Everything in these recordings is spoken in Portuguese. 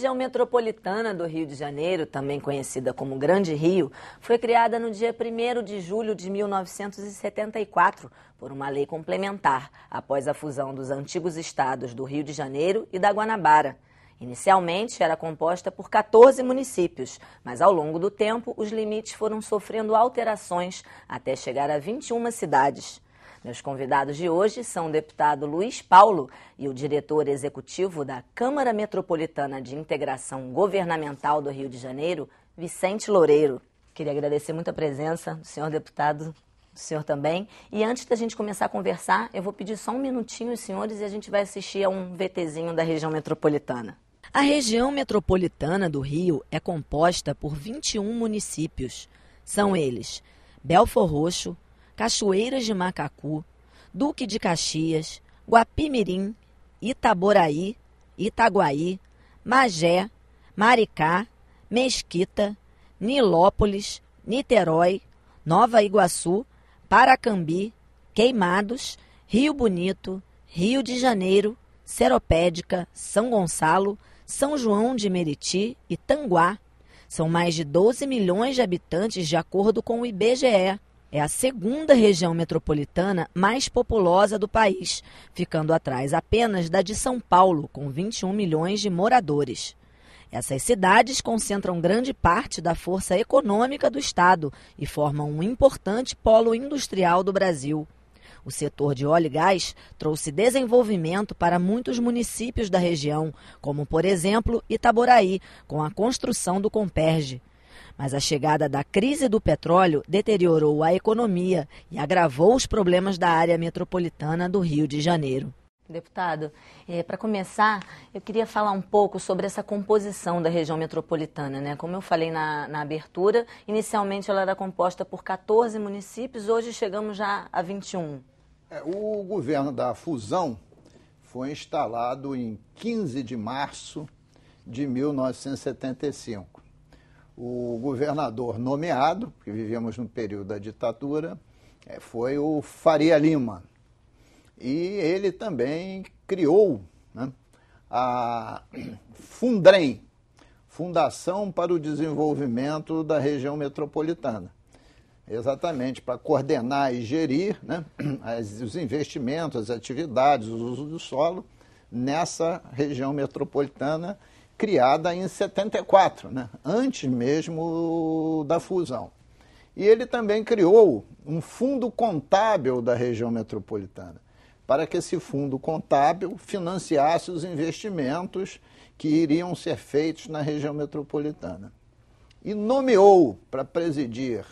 região metropolitana do Rio de Janeiro, também conhecida como Grande Rio, foi criada no dia 1º de julho de 1974 por uma lei complementar, após a fusão dos antigos estados do Rio de Janeiro e da Guanabara. Inicialmente era composta por 14 municípios, mas ao longo do tempo os limites foram sofrendo alterações até chegar a 21 cidades. Meus convidados de hoje são o deputado Luiz Paulo e o diretor executivo da Câmara Metropolitana de Integração Governamental do Rio de Janeiro, Vicente Loureiro. Queria agradecer muito a presença do senhor deputado, do senhor também. E antes da gente começar a conversar, eu vou pedir só um minutinho, senhores, e a gente vai assistir a um VTzinho da região metropolitana. A região metropolitana do Rio é composta por 21 municípios. São eles: Belfor Roxo, Cachoeiras de Macacu, Duque de Caxias, Guapimirim, Itaboraí, Itaguaí, Magé, Maricá, Mesquita, Nilópolis, Niterói, Nova Iguaçu, Paracambi, Queimados, Rio Bonito, Rio de Janeiro, Seropédica, São Gonçalo, São João de Meriti e Tanguá. São mais de 12 milhões de habitantes de acordo com o IBGE. É a segunda região metropolitana mais populosa do país, ficando atrás apenas da de São Paulo, com 21 milhões de moradores. Essas cidades concentram grande parte da força econômica do estado e formam um importante polo industrial do Brasil. O setor de óleo e gás trouxe desenvolvimento para muitos municípios da região, como, por exemplo, Itaboraí, com a construção do Comperge. Mas a chegada da crise do petróleo deteriorou a economia e agravou os problemas da área metropolitana do Rio de Janeiro. Deputado, para começar, eu queria falar um pouco sobre essa composição da região metropolitana, né? Como eu falei na abertura, inicialmente ela era composta por 14 municípios, hoje chegamos já a 21. O governo da fusão foi instalado em 15 de março de 1975. O governador nomeado, que vivíamos no período da ditadura, foi o Faria Lima. E ele também criou, né, a Fundrem, Fundação para o Desenvolvimento da Região Metropolitana, exatamente para coordenar e gerir, né, os investimentos, as atividades, o uso do solo nessa região metropolitana, criada em 74, né, antes mesmo da fusão. E ele também criou um fundo contábil da região metropolitana, para que esse fundo contábil financiasse os investimentos que iriam ser feitos na região metropolitana. E nomeou para presidir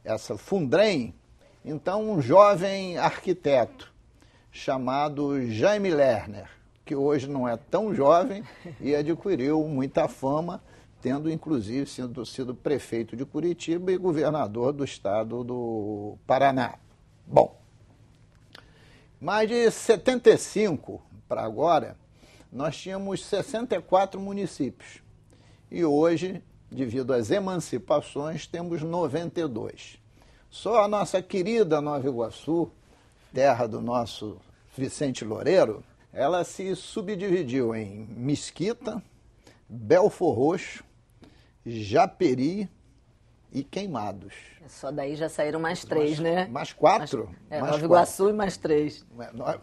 essa Fundrem, então, um jovem arquiteto chamado Jaime Lerner, que hoje não é tão jovem e adquiriu muita fama, tendo inclusive sido prefeito de Curitiba e governador do estado do Paraná. Bom, mais de 75 para agora, nós tínhamos 64 municípios e hoje, devido às emancipações, temos 92. Só a nossa querida Nova Iguaçu, terra do nosso Vicente Loureiro, ela se subdividiu em Mesquita, Belfor Roxo, Japeri e Queimados. Só daí já saíram mais 3, né? Mais 4? Nova Iguaçu e mais 3.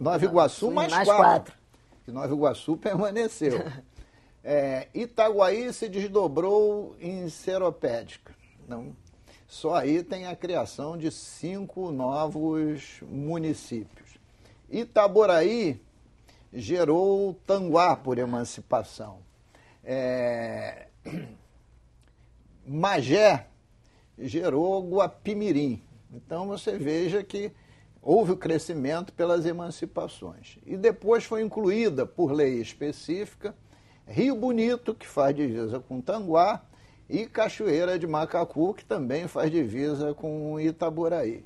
Nova Iguaçu mais 4. Que Nova Iguaçu permaneceu. Itaguaí se desdobrou em Seropédica. Não, só aí tem a criação de 5 novos municípios. Itaboraí gerou Tanguá por emancipação. Magé gerou Guapimirim. Então você veja que houve o crescimento pelas emancipações. E depois foi incluída, por lei específica, Rio Bonito, que faz divisa com Tanguá, e Cachoeira de Macacu, que também faz divisa com Itaboraí.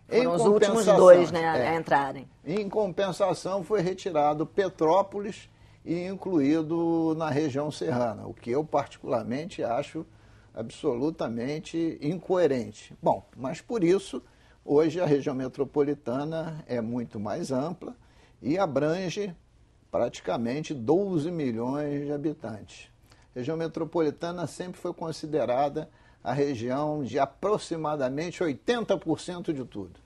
Foram os últimos 2, né, a entrarem. Em compensação, foi retirado Petrópolis e incluído na região serrana, o que eu particularmente acho absolutamente incoerente. Bom, mas por isso, hoje a região metropolitana é muito mais ampla e abrange praticamente 12 milhões de habitantes. A região metropolitana sempre foi considerada a região de aproximadamente 80% de tudo.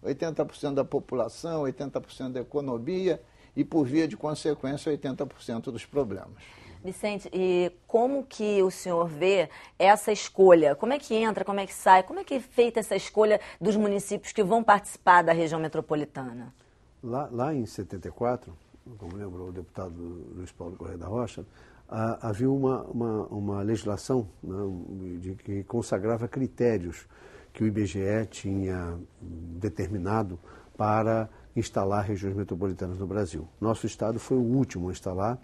80% da população, 80% da economia e, por via de consequência, 80% dos problemas. Vicente, e como que o senhor vê essa escolha? Como é que entra, como é que sai? Como é que é feita essa escolha dos municípios que vão participar da região metropolitana? Lá em 74, como lembrou o deputado Luiz Paulo Correia da Rocha, havia uma legislação, né, que consagrava critérios que o IBGE tinha determinado para instalar regiões metropolitanas no Brasil. Nosso estado foi o último a instalar,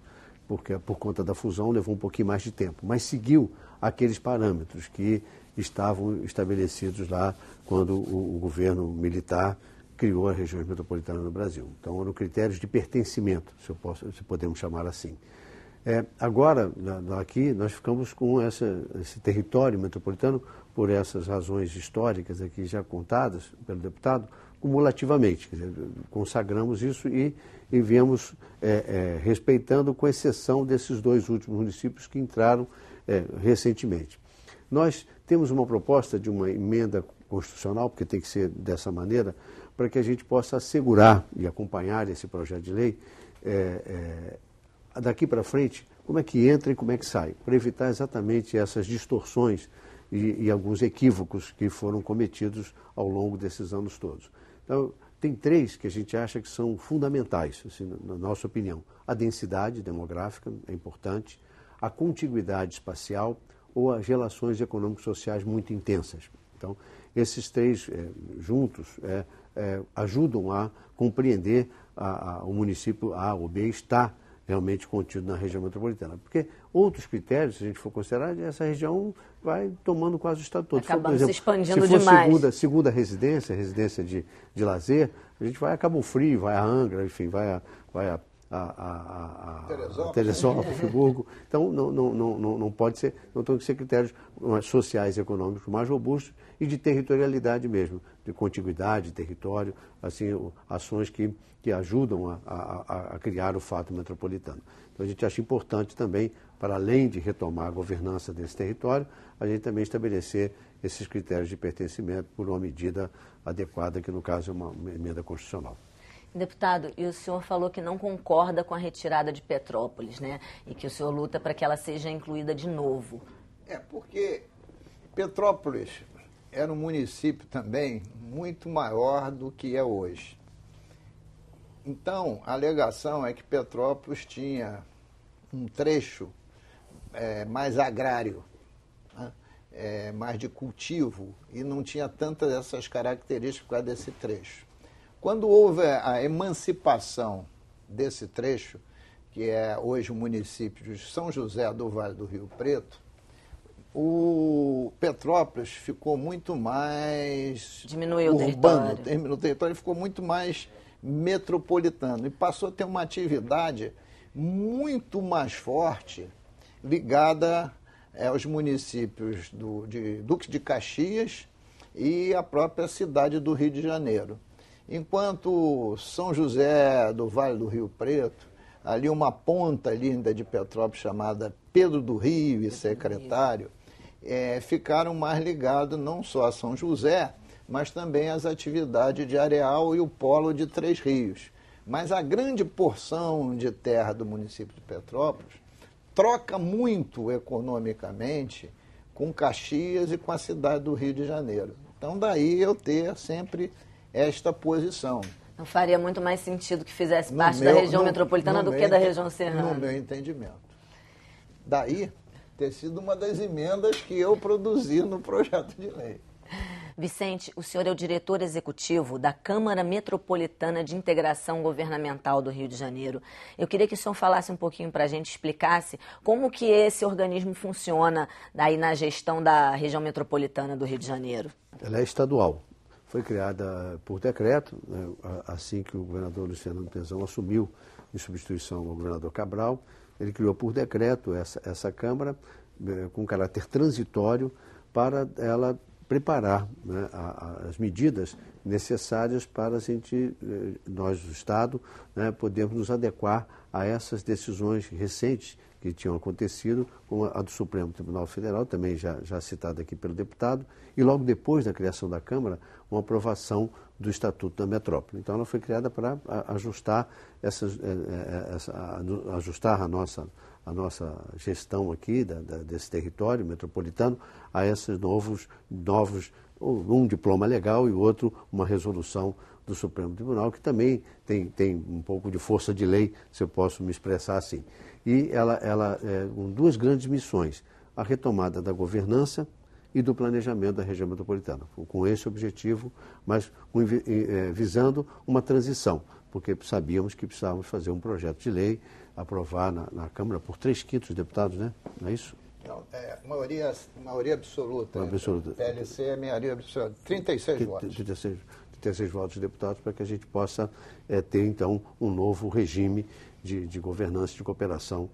porque por conta da fusão levou um pouquinho mais de tempo, mas seguiu aqueles parâmetros que estavam estabelecidos lá quando o governo militar criou as regiões metropolitanas no Brasil. Então eram critérios de pertencimento, se podemos chamar assim. Agora, aqui, nós ficamos com esse território metropolitano, por essas razões históricas aqui já contadas pelo deputado, cumulativamente. Quer dizer, consagramos isso e viemos respeitando, com exceção desses dois últimos municípios que entraram recentemente. Nós temos uma proposta de uma emenda constitucional, porque tem que ser dessa maneira, para que a gente possa assegurar e acompanhar esse projeto de lei daqui para frente, como é que entra e como é que sai, para evitar exatamente essas distorções e alguns equívocos que foram cometidos ao longo desses anos todos. Então, tem três que a gente acha que são fundamentais, assim, na nossa opinião. A densidade demográfica é importante, a contiguidade espacial ou as relações econômico-sociais muito intensas. Então, esses três juntos ajudam a compreender o município A ou B está realmente contido na região metropolitana. Porque outros critérios, se a gente for considerar, essa região vai tomando quase o estado todo. Acabando se expandindo se for demais. segunda residência de lazer, a gente vai a Cabo Frio, vai a Angra, enfim, vai a Teresópolis, Friburgo. Então, não pode ser, não tem que ser critérios sociais e econômicos mais robustos e de territorialidade mesmo, de contiguidade, território, assim, ações que ajudam a criar o fato metropolitano. Então, a gente acha importante também, para além de retomar a governança desse território, a gente também estabelecer esses critérios de pertencimento por uma medida adequada, que no caso é uma emenda constitucional. Deputado, e o senhor falou que não concorda com a retirada de Petrópolis, né? E que o senhor luta para que ela seja incluída de novo. Porque Petrópolis era um município também muito maior do que é hoje. Então, a alegação é que Petrópolis tinha um trecho mais agrário, né? Mais de cultivo, e não tinha tantas dessas características por causa desse trecho. Quando houve a emancipação desse trecho, que é hoje o município de São José do Vale do Rio Preto, o Petrópolis ficou muito mais diminuiu urbano, o território ficou muito mais metropolitano e passou a ter uma atividade muito mais forte ligada aos municípios de Duque de Caxias e a própria cidade do Rio de Janeiro. Enquanto São José do Vale do Rio Preto, ali uma ponta linda de Petrópolis chamada Pedro do Rio e Secretário, ficaram mais ligados não só a São José, mas também às atividades de Areal e o polo de Três Rios. Mas a grande porção de terra do município de Petrópolis troca muito economicamente com Caxias e com a cidade do Rio de Janeiro. Então, daí eu ter sempre esta posição. Não faria muito mais sentido que fizesse parte da região metropolitana do que da região serrana? No meu entendimento. Daí ter sido uma das emendas que eu produzi no projeto de lei. Vicente, o senhor é o diretor executivo da Câmara Metropolitana de Integração Governamental do Rio de Janeiro. Eu queria que o senhor falasse um pouquinho para a gente, explicasse como que esse organismo funciona daí na gestão da região metropolitana do Rio de Janeiro. Ela é estadual. Foi criada por decreto, né, assim que o governador Luciano Pezão assumiu em substituição ao governador Cabral. Ele criou por decreto essa Câmara com caráter transitório para ela preparar, né, as medidas necessárias para nós, o Estado, né, podermos nos adequar a essas decisões recentes que tinham acontecido, como a do Supremo Tribunal Federal, também já citada aqui pelo deputado, e logo depois da criação da Câmara, uma aprovação do Estatuto da Metrópole. Então, ela foi criada para ajustar, ajustar a nossa gestão aqui desse território metropolitano a esses novos, um diploma legal e outro, uma resolução do Supremo Tribunal, que também tem um pouco de força de lei, se eu posso me expressar assim. E ela com duas grandes missões, a retomada da governança e do planejamento da região metropolitana, com esse objetivo, mas visando uma transição, porque sabíamos que precisávamos fazer um projeto de lei, aprovar na Câmara por 3/5 dos deputados, né? Não é isso? Não, maioria absoluta. Absoluta. PLC é maioria absoluta. 36 votos. 36 votos de deputados para que a gente possa ter, então, um novo regime de governança e de cooperação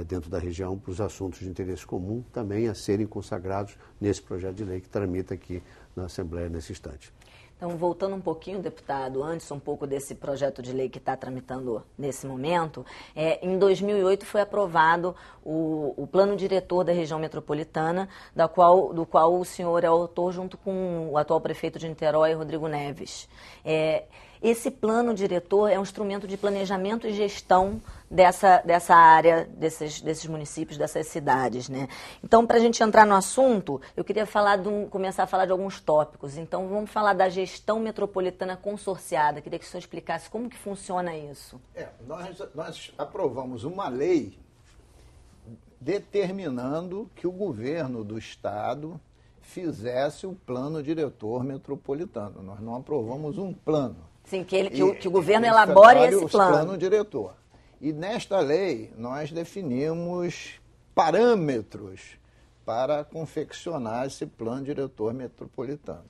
dentro da região para os assuntos de interesse comum também a serem consagrados nesse projeto de lei que tramita aqui na Assembleia nesse instante. Então, voltando um pouquinho, deputado, antes um pouco desse projeto de lei que está tramitando nesse momento, em 2008 foi aprovado o plano diretor da região metropolitana, do qual o senhor é autor junto com o atual prefeito de Niterói, Rodrigo Neves. Esse plano diretor é um instrumento de planejamento e gestão dessa área, desses municípios, dessas cidades, né? Então, para a gente entrar no assunto, eu queria começar a falar de alguns tópicos. Então, vamos falar da gestão metropolitana consorciada. Queria que o senhor explicasse como que funciona isso. Nós aprovamos uma lei determinando que o governo do Estado fizesse o plano diretor metropolitano. Nós não aprovamos um plano. Sim, que o governo elabore esse plano diretor. E nesta lei nós definimos parâmetros para confeccionar esse plano diretor metropolitano.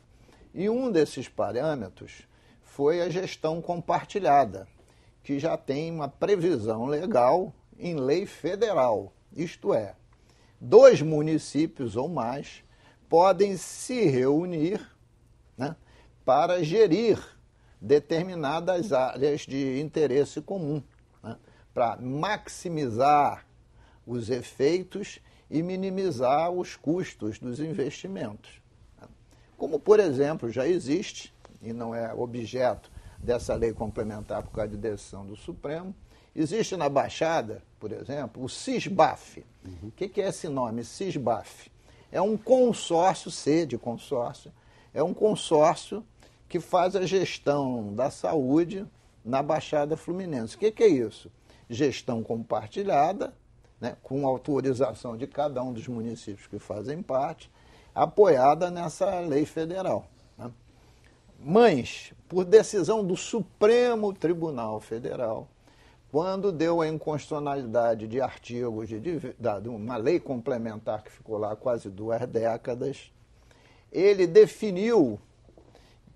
E um desses parâmetros foi a gestão compartilhada, que já tem uma previsão legal em lei federal. Isto é, 2 municípios ou mais podem se reunir, né, para gerir determinadas áreas de interesse comum, né, para maximizar os efeitos e minimizar os custos dos investimentos. Como, por exemplo, já existe, e não é objeto dessa lei complementar por causa de decisão do Supremo, existe na Baixada, por exemplo, o CISBAF. O que é esse nome, CISBAF? É um consórcio, C de consórcio, é um consórcio que faz a gestão da saúde na Baixada Fluminense. O que é isso? Gestão compartilhada, né, com autorização de cada um dos municípios que fazem parte, apoiada nessa lei federal. Né? Mas, por decisão do Supremo Tribunal Federal, quando deu a inconstitucionalidade de artigos de uma lei complementar que ficou lá quase 2 décadas, ele definiu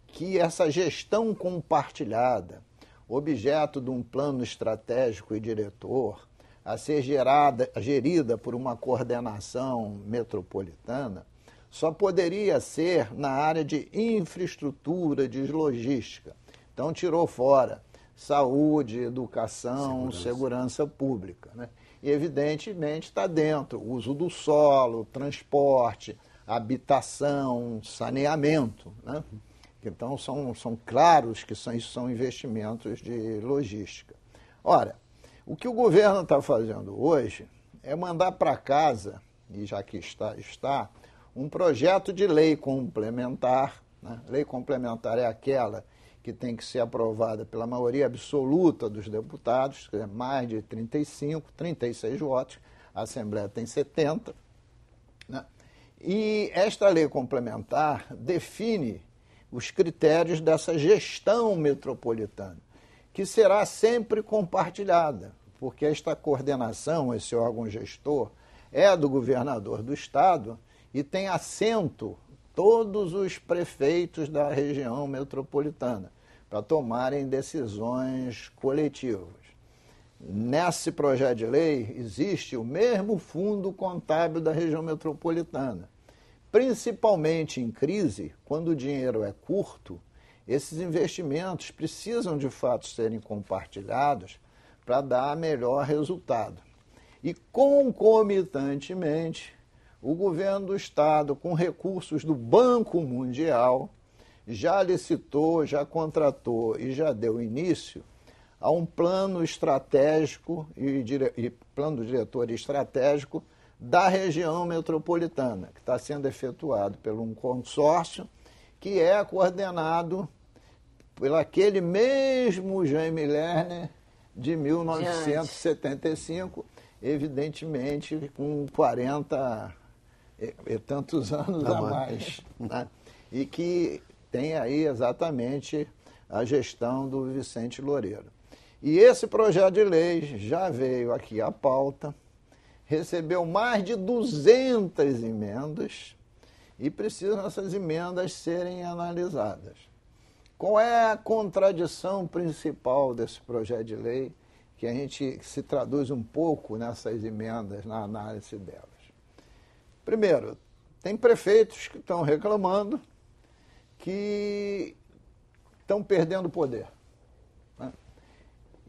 que essa gestão compartilhada, objeto de um plano estratégico e diretor, a ser gerida por uma coordenação metropolitana, só poderia ser na área de infraestrutura, de logística. Então, tirou fora saúde, educação, segurança pública, né? E, evidentemente, está dentro o uso do solo, transporte, habitação, saneamento, né? Então, são claros que isso são investimentos de logística. Ora, o que o governo está fazendo hoje é mandar para casa, e já que está, um projeto de lei complementar, né? Lei complementar é aquela que tem que ser aprovada pela maioria absoluta dos deputados, que é mais de 36 votos, a Assembleia tem 70, né? E esta lei complementar define os critérios dessa gestão metropolitana, que será sempre compartilhada, porque esta coordenação, esse órgão gestor, é do governador do Estado e tem assento todos os prefeitos da região metropolitana para tomarem decisões coletivas. Nesse projeto de lei existe o mesmo fundo contábil da região metropolitana, principalmente em crise, quando o dinheiro é curto, esses investimentos precisam de fato serem compartilhados para dar melhor resultado. E concomitantemente, o governo do Estado, com recursos do Banco Mundial, já licitou, já contratou e já deu início a um plano estratégico e plano diretor estratégico da região metropolitana, que está sendo efetuado por um consórcio que é coordenado por aquele mesmo Jaime Lerner de 1975, evidentemente com 40 e tantos anos a mais, né? E que tem aí exatamente a gestão do Vicente Loureiro. E esse projeto de lei já veio aqui à pauta, recebeu mais de 200 emendas e precisam essas emendas serem analisadas. Qual é a contradição principal desse projeto de lei que se traduz um pouco nessas emendas, na análise delas? Primeiro, tem prefeitos que estão reclamando que estão perdendo poder, né?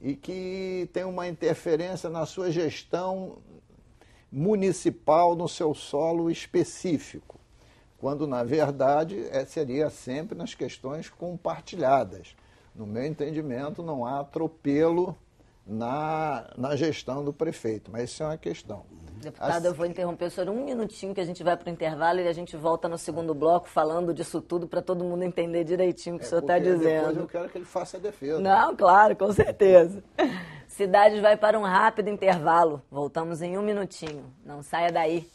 E que tem uma interferência na sua gestão municipal, no seu solo específico, quando, na verdade, seria sempre nas questões compartilhadas. No meu entendimento, não há atropelo na gestão do prefeito, mas isso é uma questão. Deputado, eu vou interromper o senhor um minutinho, que a gente vai para o intervalo e a gente volta no segundo bloco falando disso tudo para todo mundo entender direitinho o que o senhor está dizendo. Depois eu quero que ele faça a defesa. Não, claro, com certeza. Cidade vai para um rápido intervalo. Voltamos em um minutinho. Não saia daí.